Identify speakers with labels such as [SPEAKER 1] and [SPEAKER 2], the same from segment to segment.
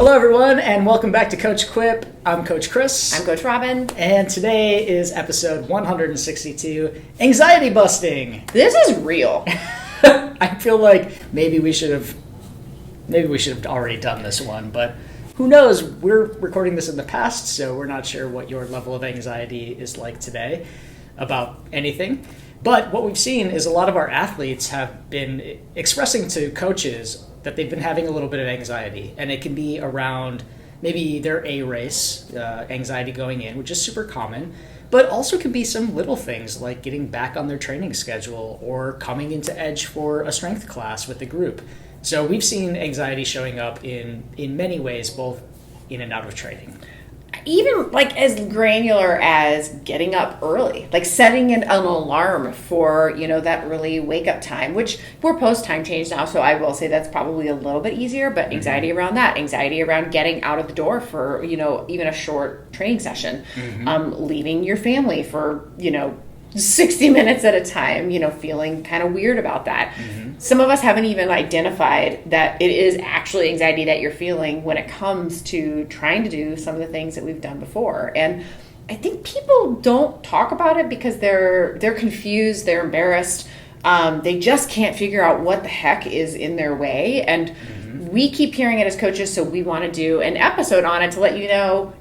[SPEAKER 1] Hello everyone, and welcome back to Coach Quip. I'm Coach Chris.
[SPEAKER 2] I'm Coach Robyn.
[SPEAKER 1] And today is episode 162, Anxiety Busting.
[SPEAKER 2] This is real.
[SPEAKER 1] I feel like maybe we should have already done this one, but who knows? We're recording this in the past, so we're not sure what your level of anxiety is like today about anything. But what we've seen is a lot of our athletes have been expressing to coaches that they've been having a little bit of anxiety, and it can be around maybe their A race, anxiety going in, which is super common, but also can be some little things like getting back on their training schedule or coming into Edge for a strength class with the group. So we've seen anxiety showing up in many ways, both in and out of training.
[SPEAKER 2] Even like as granular as getting up early, like setting an alarm for, that early wake up time, which we're post time change now. So I will say that's probably a little bit easier, but anxiety around that, anxiety around getting out of the door for, even a short training session, leaving your family for, 60 minutes at a time, feeling kind of weird about that. Some of us haven't even identified that it is actually anxiety that you're feeling when it comes to trying to do some of the things that we've done before. And I think people don't talk about it because they're confused, they're embarrassed. They just can't figure out what the heck is in their way. And we keep hearing it as coaches, so we want to do an episode on it to let you know,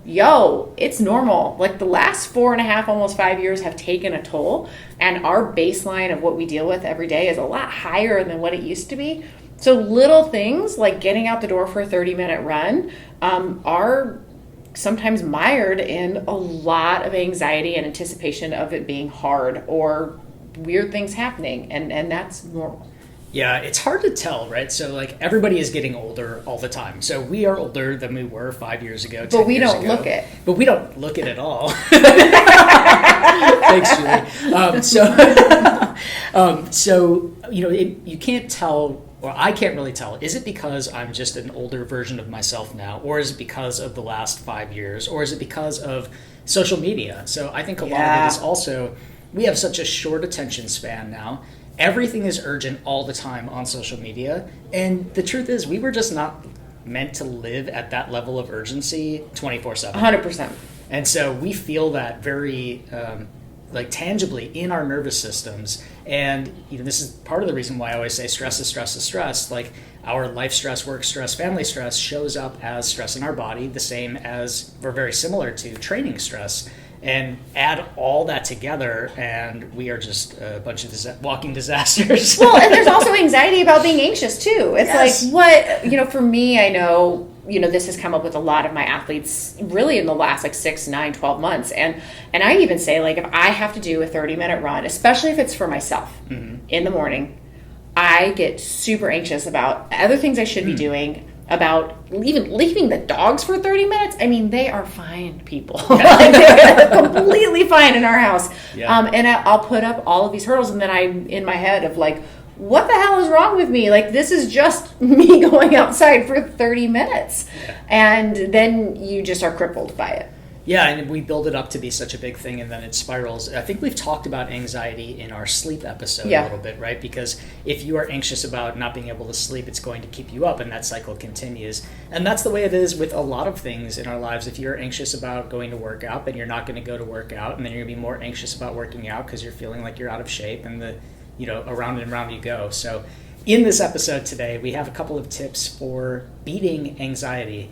[SPEAKER 2] it's normal. Like the last 4.5, almost 5 years have taken a toll, and our baseline of what we deal with every day is a lot higher than what it used to be. So little things like getting out the door for a 30-minute run are sometimes mired in a lot of anxiety and anticipation of it being hard or weird things happening, and that's normal.
[SPEAKER 1] Yeah, it's hard to tell, right? So, everybody is getting older all the time. So we are older than we were 5 years ago, 10
[SPEAKER 2] But we
[SPEAKER 1] years
[SPEAKER 2] don't
[SPEAKER 1] ago.
[SPEAKER 2] look it.
[SPEAKER 1] But we don't look it at all. Thanks, Julie. You can't tell, or I can't really tell, is it because I'm just an older version of myself now, or is it because of the last 5 years, or is it because of social media? So I think a lot of it is also, we have such a short attention span now. Everything is urgent all the time on social media. And the truth is, we were just not meant to live at that level of urgency 24/7.
[SPEAKER 2] 100%.
[SPEAKER 1] And so we feel that very tangibly in our nervous systems. And this is part of the reason why I always say stress is stress is stress. Like our life stress, work stress, family stress shows up as stress in our body, the same as, or very similar to training stress. And add all that together, and we are just a bunch of walking disasters.
[SPEAKER 2] Well, and there's also anxiety about being anxious, too. It's for me, I know, this has come up with a lot of my athletes really in the last 6, 9, 12 months. And I even say, if I have to do a 30-minute run, especially if it's for myself in the morning, I get super anxious about other things I should be doing, about even leaving the dogs for 30 minutes. I mean, they are fine people. They're completely fine in our house. Yeah. And I'll put up all of these hurdles, and then I'm in my head of what the hell is wrong with me? This is just me going outside for 30 minutes. Yeah. And then you just are crippled by it.
[SPEAKER 1] Yeah, and we build it up to be such a big thing, and then it spirals. I think we've talked about anxiety in our sleep episode a little bit, right? Because if you are anxious about not being able to sleep, it's going to keep you up, and that cycle continues. And that's the way it is with a lot of things in our lives. If you're anxious about going to work out, then you're not going to go to work out, and then you're going to be more anxious about working out because you're feeling like you're out of shape, and around and around you go. So in this episode today, we have a couple of tips for beating anxiety.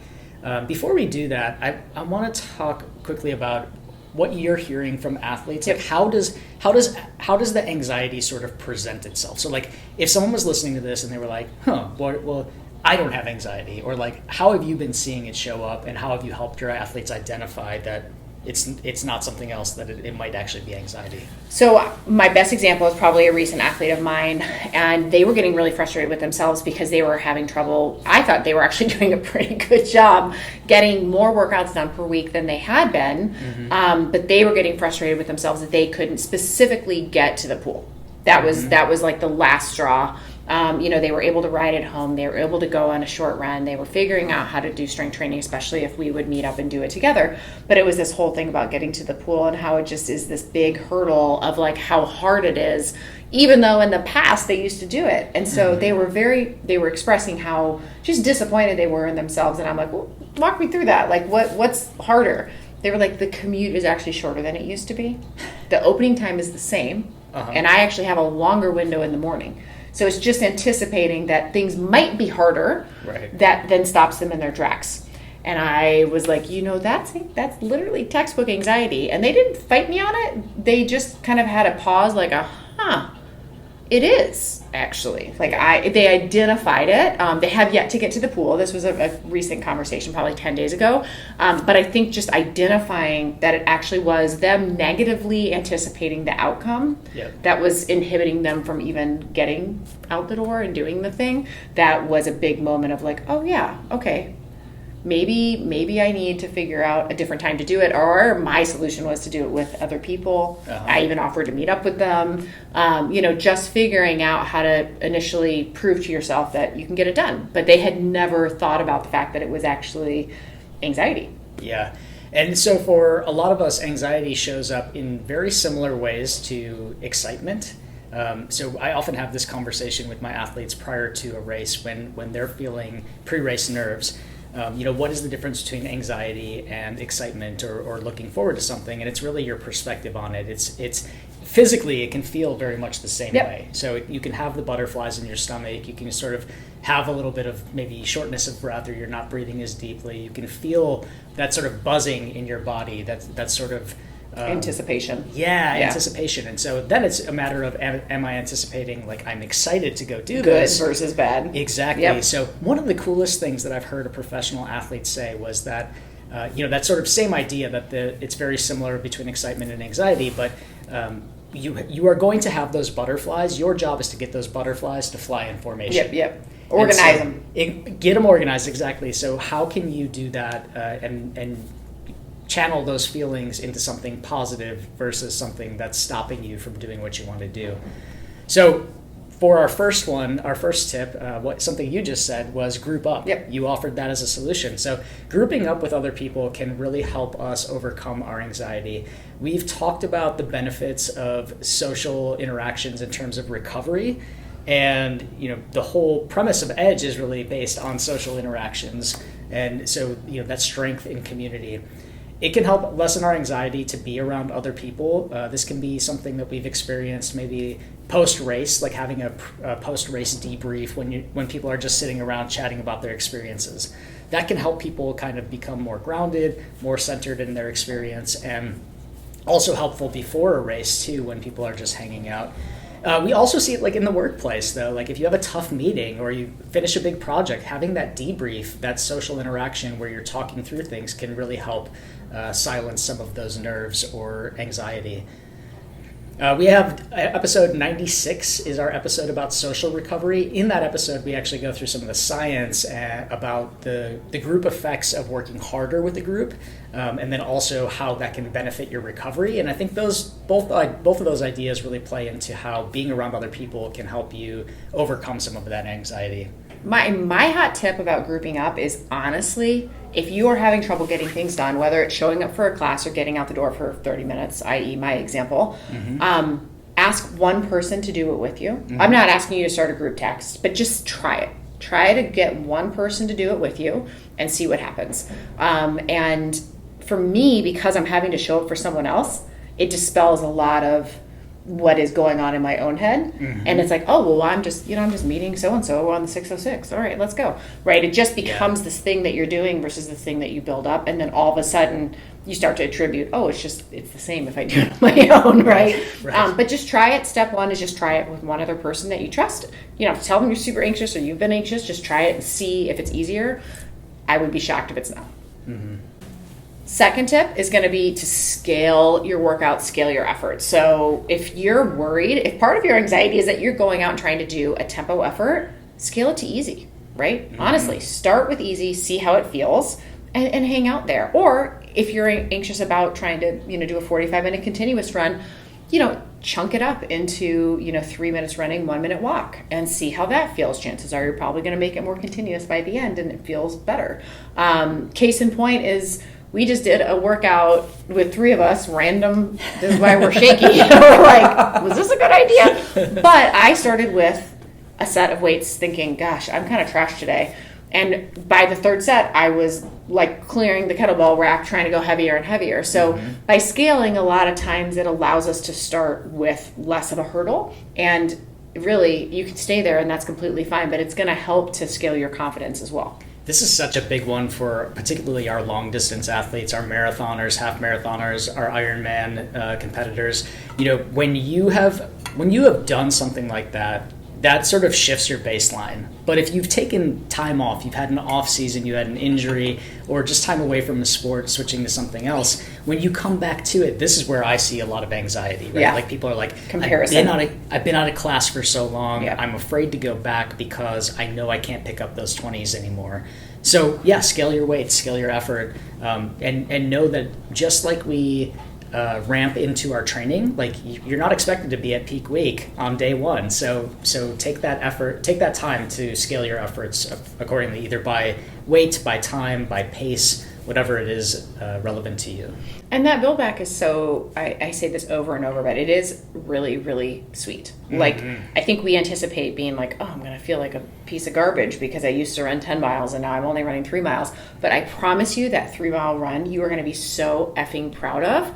[SPEAKER 1] Before we do that, I want to talk quickly about what you're hearing from athletes. How does the anxiety sort of present itself? So if someone was listening to this and they were like, well, I don't have anxiety, or how have you been seeing it show up, and how have you helped your athletes identify that it's not something else, that it might actually be anxiety?
[SPEAKER 2] So my best example is probably a recent athlete of mine, and they were getting really frustrated with themselves because they were having trouble. I thought they were actually doing a pretty good job getting more workouts done per week than they had been, but they were getting frustrated with themselves that they couldn't specifically get to the pool. That was the last straw. They were able to ride at home. They were able to go on a short run. They were figuring out how to do strength training, especially if we would meet up and do it together. But it was this whole thing about getting to the pool and how it just is this big hurdle of like how hard it is, even though in the past they used to do it. And so they were expressing how just disappointed they were in themselves. And I'm like, well, walk me through that. Like what's harder? They were like, the commute is actually shorter than it used to be. The opening time is the same. And I actually have a longer window in the morning. So it's just anticipating that things might be harder, that then stops them in their tracks. And I was like, that's literally textbook anxiety. And they didn't fight me on it. They just kind of had a pause, like, it is actually. Like they identified it. They have yet to get to the pool. This was a recent conversation, probably 10 days ago. But I think just identifying that it actually was them negatively anticipating the outcome that was inhibiting them from even getting out the door and doing the thing. That was a big moment of like, oh yeah, okay. Maybe I need to figure out a different time to do it, or my solution was to do it with other people. I even offered to meet up with them. Just figuring out how to initially prove to yourself that you can get it done. But they had never thought about the fact that it was actually anxiety.
[SPEAKER 1] Yeah. And so for a lot of us, anxiety shows up in very similar ways to excitement. So I often have this conversation with my athletes prior to a race when they're feeling pre-race nerves. What is the difference between anxiety and excitement or looking forward to something? And it's really your perspective on it. It's physically, it can feel very much the same way. So you can have the butterflies in your stomach. You can sort of have a little bit of maybe shortness of breath, or you're not breathing as deeply. You can feel that sort of buzzing in your body. That sort of
[SPEAKER 2] anticipation.
[SPEAKER 1] Anticipation. And so then it's a matter of, am I anticipating, like, I'm excited to go do
[SPEAKER 2] good
[SPEAKER 1] this?
[SPEAKER 2] Good versus bad.
[SPEAKER 1] Exactly. So one of the coolest things that I've heard a professional athlete say was that, that sort of same idea that it's very similar between excitement and anxiety, but you are going to have those butterflies. Your job is to get those butterflies to fly in formation.
[SPEAKER 2] Yep. Organize them.
[SPEAKER 1] Get them organized, exactly. So how can you do that and channel those feelings into something positive versus something that's stopping you from doing what you want to do? So for our first tip, something you just said was group up. You offered that as a solution. So grouping up with other people can really help us overcome our anxiety. We've talked about the benefits of social interactions in terms of recovery. And the whole premise of Edge is really based on social interactions. And so that strength in community. It can help lessen our anxiety to be around other people. This can be something that we've experienced maybe post-race, like having a post-race debrief when people are just sitting around chatting about their experiences. That can help people kind of become more grounded, more centered in their experience, and also helpful before a race too, when people are just hanging out. We also see it like in the workplace, though. Like if you have a tough meeting or you finish a big project, having that debrief, that social interaction where you're talking through things can really help silence some of those nerves or anxiety. We have episode 96 is our episode about social recovery. In that episode, we actually go through some of the science about the group effects of working harder with the group, and then also how that can benefit your recovery. And I think both of those ideas really play into how being around other people can help you overcome some of that anxiety.
[SPEAKER 2] My hot tip about grouping up is, honestly, if you are having trouble getting things done, whether it's showing up for a class or getting out the door for 30 minutes, i.e. my example, ask one person to do it with you. I'm not asking you to start a group text, but just try it. Try to get one person to do it with you and see what happens. And for me, because I'm having to show up for someone else, it dispels a lot of what is going on in my own head. And it's like, oh, well, I'm just meeting so-and-so on the 606. All right, let's go. Right. It just becomes this thing that you're doing versus the thing that you build up. And then all of a sudden you start to attribute, it's the same if I do it on my own. Right. But just try it. Step one is just try it with one other person that you trust. Tell them you're super anxious or you've been anxious. Just try it and see if it's easier. I would be shocked if it's not. Second tip is going to be to scale your workout, scale your effort. So if you're worried, if part of your anxiety is that you're going out and trying to do a tempo effort, scale it to easy, right? Honestly, start with easy, see how it feels, and hang out there. Or if you're anxious about trying to do a 45-minute continuous run, chunk it up into, 3 minutes running, 1 minute walk, and see how that feels. Chances are you're probably going to make it more continuous by the end, and it feels better. Case in point is we just did a workout with 3 of us, random. This is why we're shaky. We're like, was this a good idea? But I started with a set of weights thinking, gosh, I'm kind of trashed today. And by the 3rd set, I was like clearing the kettlebell rack, trying to go heavier and heavier. So by scaling, a lot of times it allows us to start with less of a hurdle. And really, you can stay there and that's completely fine, but it's going to help to scale your confidence as well.
[SPEAKER 1] This is such a big one for particularly our long distance athletes, our marathoners, half marathoners, our Ironman competitors. When you have done something like that, that sort of shifts your baseline. But if you've taken time off, you've had an off season, you had an injury, or just time away from the sport, switching to something else, when you come back to it, this is where I see a lot of anxiety, right?
[SPEAKER 2] Yeah.
[SPEAKER 1] Like people are like,
[SPEAKER 2] comparison.
[SPEAKER 1] I've been out of class for so long,
[SPEAKER 2] yeah.
[SPEAKER 1] I'm afraid to go back because I know I can't pick up those 20s anymore. So yeah, scale your weights, scale your effort, and know that just like we ramp into our training, like you're not expected to be at peak week on day one. So take that effort, take that time to scale your efforts accordingly, either by weight, by time, by pace, whatever it is relevant to you.
[SPEAKER 2] And that build back is so, I say this over and over, but it is really, really sweet. Like, I think we anticipate being like, oh, I'm going to feel like a piece of garbage because I used to run 10 miles and now I'm only running 3 miles. But I promise you that 3-mile run, you are going to be so effing proud of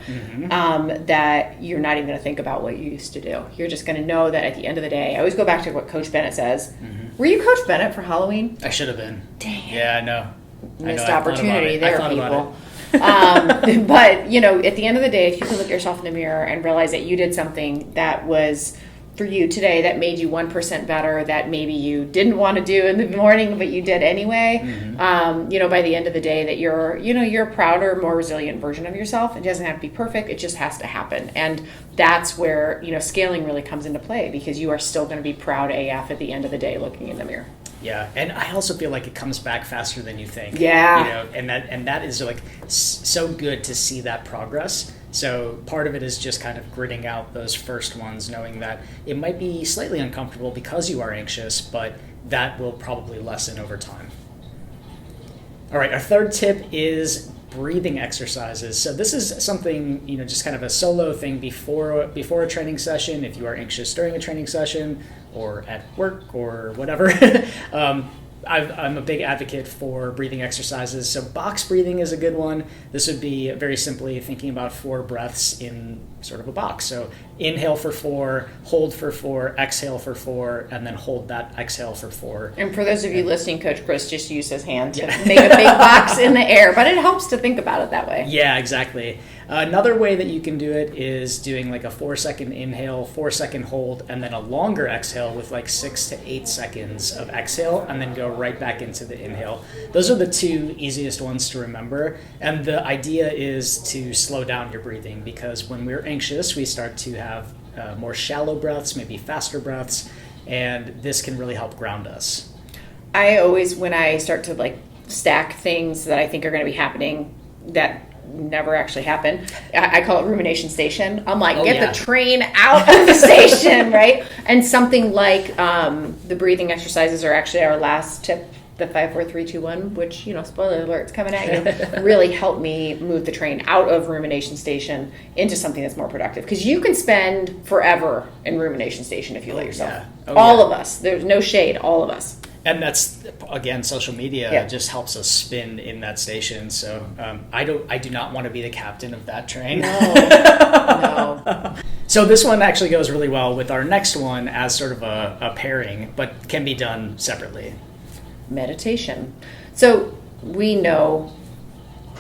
[SPEAKER 2] that you're not even going to think about what you used to do. You're just going to know that at the end of the day, I always go back to what Coach Bennett says. Were you Coach Bennett for Halloween?
[SPEAKER 1] I should have been.
[SPEAKER 2] Dang.
[SPEAKER 1] Yeah, I know.
[SPEAKER 2] Missed opportunity there, people. But, at the end of the day, if you can look yourself in the mirror and realize that you did something that was for you today that made you 1% better, that maybe you didn't want to do in the morning, but you did anyway, by the end of the day that you're a prouder, more resilient version of yourself. It doesn't have to be perfect. It just has to happen. And that's where, scaling really comes into play because you are still going to be proud AF at the end of the day looking in the mirror.
[SPEAKER 1] Yeah, and I also feel like it comes back faster than you think.
[SPEAKER 2] Yeah.
[SPEAKER 1] And that is like so good to see that progress. So part of it is just kind of gritting out those first ones, knowing that it might be slightly uncomfortable because you are anxious, but that will probably lessen over time. All right, our 3rd tip is breathing exercises. So this is something, just kind of a solo thing before a training session. If you are anxious during a training session or at work or whatever, I'm a big advocate for breathing exercises. So box breathing is a good one. This would be very simply thinking about 4 breaths in sort of a box. So inhale for 4, hold for 4, exhale for 4, and then hold that exhale for 4.
[SPEAKER 2] And for those of you listening, Coach Chris just used his hand to make a big box in the air, but it helps to think about it that way.
[SPEAKER 1] Yeah, exactly. Another way that you can do it is doing like a 4-second inhale, 4-second hold, and then a longer exhale with like 6 to 8 seconds of exhale, and then go right back into the inhale. Those are the 2 easiest ones to remember. And the idea is to slow down your breathing because when we're anxious, we start to have more shallow breaths, maybe faster breaths, and this can really help ground us.
[SPEAKER 2] I always, when I start to like stack things that I think are going to be happening that never actually happen, I call it rumination station. I'm like, get the train out of the station, right? And something like the breathing exercises are actually our last tip, the 5, 4, 3, 2, 1, which, spoiler alert, it's coming at you, really helped me move the train out of rumination station into something that's more productive. Because you can spend forever in rumination station if you let yourself.
[SPEAKER 1] Yeah.
[SPEAKER 2] All of us. There's no shade. All of us.
[SPEAKER 1] And that's, again, social media just helps us spin in that station. So I do not want to be the captain of that train. No. So this one actually goes really well with our next one as sort of a pairing, but can be done separately.
[SPEAKER 2] Meditation. So we know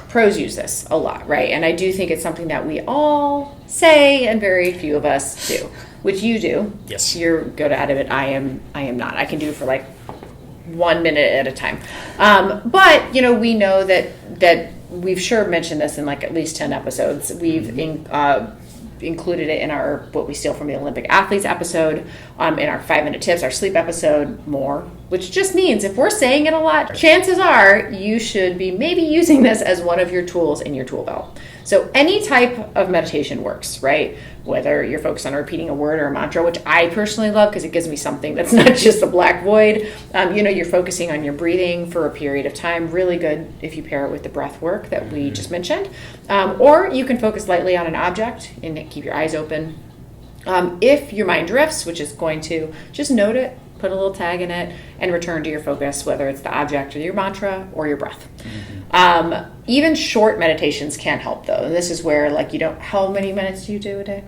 [SPEAKER 2] pros use this a lot, right? And I do think it's something that we all say and very few of us do, which you do.
[SPEAKER 1] Yes.
[SPEAKER 2] You're good at it. I am not. I can do it for like 1 minute at a time. But, we know that we've sure mentioned this in like at least 10 episodes. We've included it in our What We Steal from the Olympic Athletes episode, in our 5-minute tips, our sleep episode, more. which just means if we're saying it a lot, chances are you should be maybe using this as one of your tools in your tool belt. So any type of meditation works, right? Whether you're focused on repeating a word or a mantra, which I personally love because it gives me something that's not just a black void. You're focusing on your breathing for a period of time. Really good if you pair it with the breath work that we just mentioned. Or you can focus lightly on an object and keep your eyes open. If your mind drifts, which is going to, just note it, put a little tag in it, and return to your focus, whether it's the object or your mantra or your breath. Even short meditations can help, though. And this is where, how many minutes do you do a day?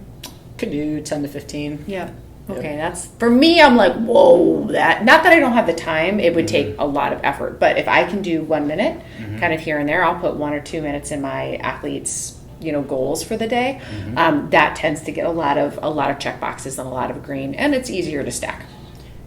[SPEAKER 1] Could do 10 to 15.
[SPEAKER 2] Yeah. Okay, that's, for me, I'm like, whoa, not that I don't have the time, it would take a lot of effort. But if I can do 1 minute, kind of here and there, I'll put 1 or 2 minutes in my athletes' goals for the day. That tends to get a lot of check boxes and a lot of green, and it's easier to stack.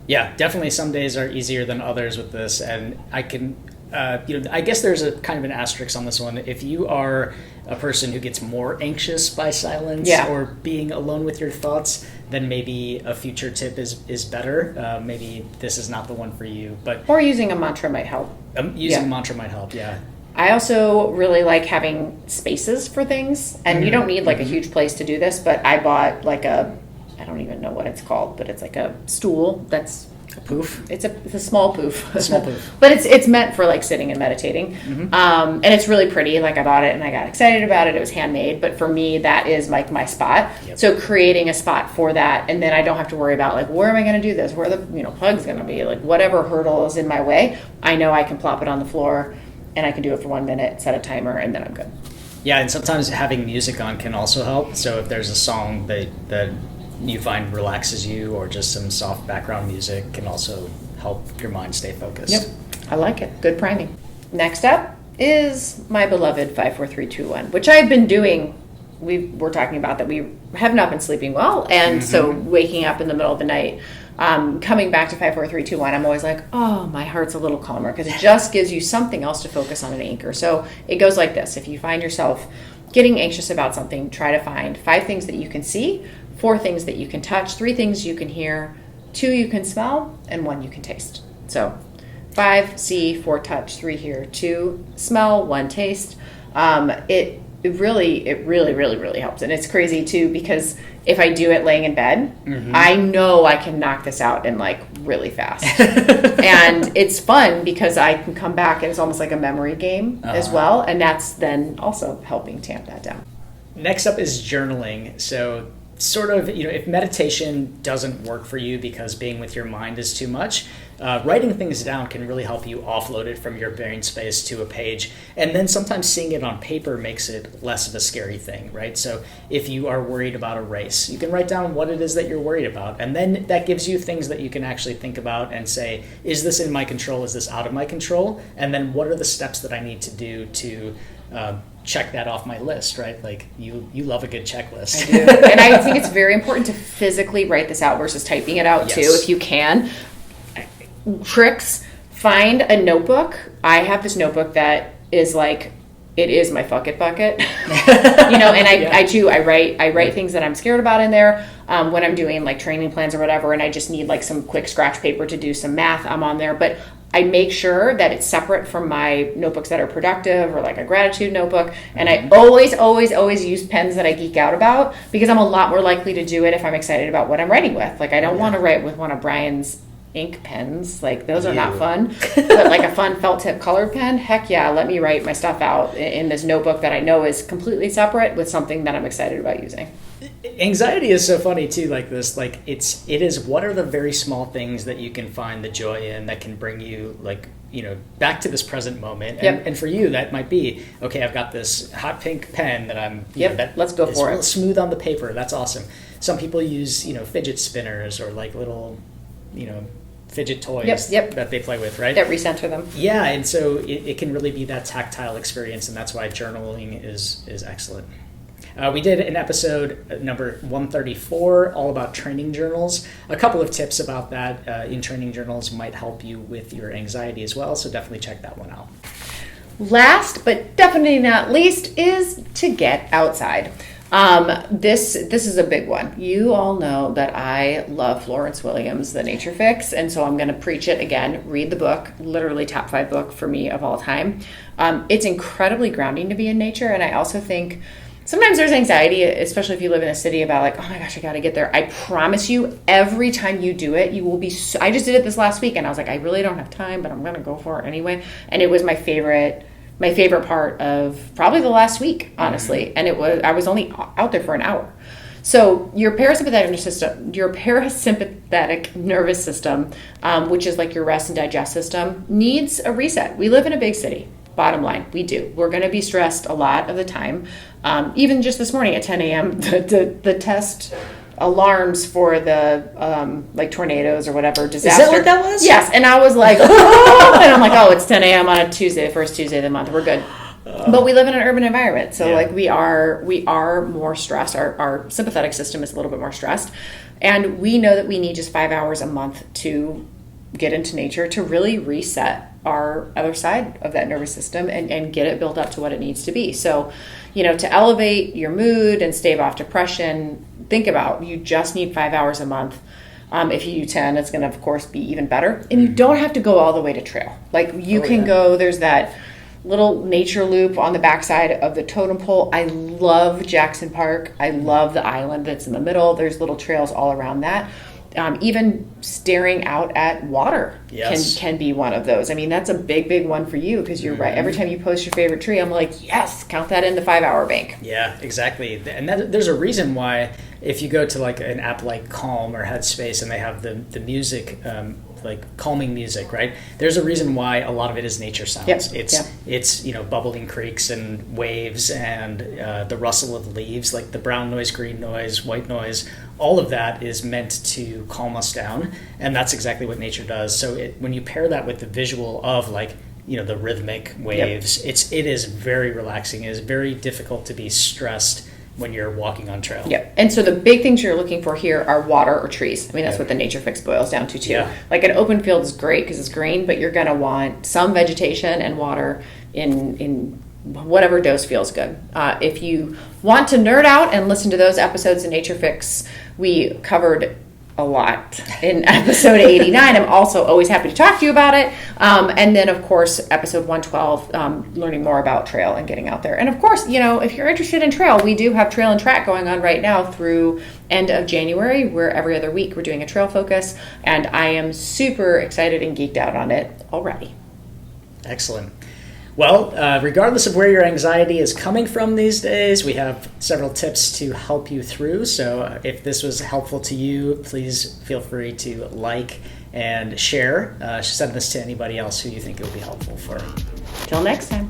[SPEAKER 1] Yeah, definitely some days are easier than others with this, and I can, I guess there's a kind of an asterisk on this one. If you are a person who gets more anxious by silence or being alone with your thoughts, then maybe a future tip is better. Maybe this is not the one for you,
[SPEAKER 2] or using a mantra might help.
[SPEAKER 1] A mantra might help. Yeah.
[SPEAKER 2] I also really like having spaces for things, and you don't need a huge place to do this, but I bought I don't even know what it's called, but it's like a stool that's
[SPEAKER 1] a poof.
[SPEAKER 2] It's a small poof.
[SPEAKER 1] A small poof.
[SPEAKER 2] But it's meant for sitting and meditating. And it's really pretty. I bought it and I got excited about it. It was handmade, but for me that is my spot. Yep. So creating a spot for that, and then I don't have to worry about where am I going to do this? Where are the plugs going to be? Whatever hurdle is in my way, I know I can plop it on the floor and I can do it for 1 minute, set a timer, and then I'm good.
[SPEAKER 1] Yeah, and sometimes having music on can also help. So if there's a song that you find relaxes you, or just some soft background music can also help your mind stay focused.
[SPEAKER 2] Yep, I like it. Good priming. Next up is my beloved 5-4-3-2-1, which I've been doing. We're talking about that we have not been sleeping well, and so waking up in the middle of the night, coming back to 5-4-3-2-1, I'm always like, oh, my heart's a little calmer, because it just gives you something else to focus on, an anchor. So it goes like this. If you find yourself getting anxious about something, try to find 5 things that you can see, 4 things that you can touch, 3 things you can hear, 2 you can smell, and 1 you can taste. So 5 see, 4 touch, 3 hear, 2 smell, 1 taste. It really helps. And it's crazy too, because if I do it laying in bed, I know I can knock this out in really fast. And it's fun because I can come back and it's almost like a memory game as well. And that's then also helping tamp that down.
[SPEAKER 1] Next up is journaling. So sort of, if meditation doesn't work for you because being with your mind is too much, writing things down can really help you offload it from your brain space to a page. And then sometimes seeing it on paper makes it less of a scary thing, right? So if you are worried about a race, you can write down what it is that you're worried about. And then that gives you things that you can actually think about and say, is this in my control? Is this out of my control? And then what are the steps that I need to do to check that off my list, right? You love a good checklist.
[SPEAKER 2] I do. And I think it's very important to physically write this out versus typing it out too, if you can. Tricks, find a notebook. I have this notebook that is it is my fuck it bucket. And I write things that I'm scared about in there. When I'm doing training plans or whatever, and I just need some quick scratch paper to do some math, I'm on there. But I make sure that it's separate from my notebooks that are productive, or a gratitude notebook. And I always use pens that I geek out about, because I'm a lot more likely to do it if I'm excited about what I'm writing with. I don't want to write with one of Brian's ink pens. Those are not fun. But a fun felt tip colored pen, heck yeah, let me write my stuff out in this notebook that I know is completely separate with something that I'm excited about using.
[SPEAKER 1] Anxiety is so funny too, it is what are the very small things that you can find the joy in that can bring you back to this present moment. And for you that might be, okay, I've got this hot pink pen that I'm
[SPEAKER 2] let's go for it.
[SPEAKER 1] Smooth on the paper, that's awesome. Some people use fidget spinners or little fidget toys that they play with, right?
[SPEAKER 2] That recenter them.
[SPEAKER 1] Yeah, and so it can really be that tactile experience, and that's why journaling is excellent. We did an episode number 134 all about training journals. A couple of tips about that in training journals might help you with your anxiety as well, so definitely check that one out.
[SPEAKER 2] Last but definitely not least is to get outside. This is a big one. You all know that I love Florence Williams' The Nature Fix, and so I'm going to preach it again. Read the book, literally top 5 book for me of all time. It's incredibly grounding to be in nature, and I also think sometimes there's anxiety, especially if you live in a city, about like, oh my gosh, I got to get there. I promise you, every time you do it, you will be so, I just did it this last week, and I was like, I really don't have time, but I'm going to go for it anyway. And it was my favorite part of probably the last week, honestly. And I was only out there for an hour. So your parasympathetic nervous system, which is like your rest and digest system, needs a reset. We live in a big city. Bottom line, we do. We're going to be stressed a lot of the time. Even just this morning at 10 a.m., the test alarms for the like tornadoes or whatever disaster.
[SPEAKER 1] Is that what that was?
[SPEAKER 2] Yes, and I was like, oh! And I'm like, oh, it's 10 a.m. on a Tuesday, the first Tuesday of the month. We're good. But we live in an urban environment, so like we are more stressed. Our sympathetic system is a little bit more stressed, and we know that we need just 5 hours a month to get into nature to really reset our other side of that nervous system and get it built up to what it needs to be. So, to elevate your mood and stave off depression, think about, you just need 5 hours a month. If you do 10, it's going to, of course, be even better. And you don't have to go all the way to trail. Like you can go, there's that little nature loop on the backside of the totem pole. I love Jackson Park. I love the island that's in the middle. There's little trails all around that. Even staring out at water can be one of those. I mean, that's a big one for you because you're right. Every time you post your favorite tree, I'm like, yes, count that in the 5 hour bank.
[SPEAKER 1] Yeah, exactly. And there's a reason why if you go to like an app like Calm or Headspace and they have the music, like calming music, right? There's a reason why a lot of it is nature sounds. It's bubbling creeks and waves and the rustle of leaves, like the brown noise, green noise, white noise. All of that is meant to calm us down, and that's exactly what nature does. So when you pair that with the visual of like the rhythmic waves, it is very relaxing. It is very difficult to be stressed when you're walking on trail.
[SPEAKER 2] Yeah. And so the big things you're looking for here are water or trees. I mean, that's what the Nature Fix boils down to too. Yeah. Like an open field is great because it's green, but you're going to want some vegetation and water in whatever dose feels good. If you want to nerd out and listen to those episodes in Nature Fix, we covered a lot in episode 89. I'm also always happy to talk to you about it. And then, of course, episode 112, learning more about trail and getting out there. And, of course, if you're interested in trail, we do have Trail and Track going on right now through end of January, where every other week we're doing a trail focus. And I am super excited and geeked out on it already.
[SPEAKER 1] Excellent. Well, regardless of where your anxiety is coming from these days, we have several tips to help you through. So if this was helpful to you, please feel free to like and share. Send this to anybody else who you think it would be helpful for.
[SPEAKER 2] Till next time.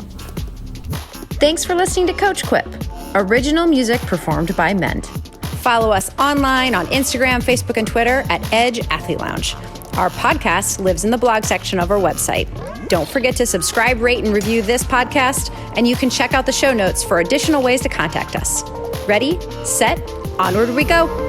[SPEAKER 3] Thanks for listening to Coach Quip, original music performed by Mend. Follow us online on Instagram, Facebook, and Twitter at Edge Athlete Lounge. Our podcast lives in the blog section of our website. Don't forget to subscribe, rate, and review this podcast, and you can check out the show notes for additional ways to contact us. Ready, set, onward we go.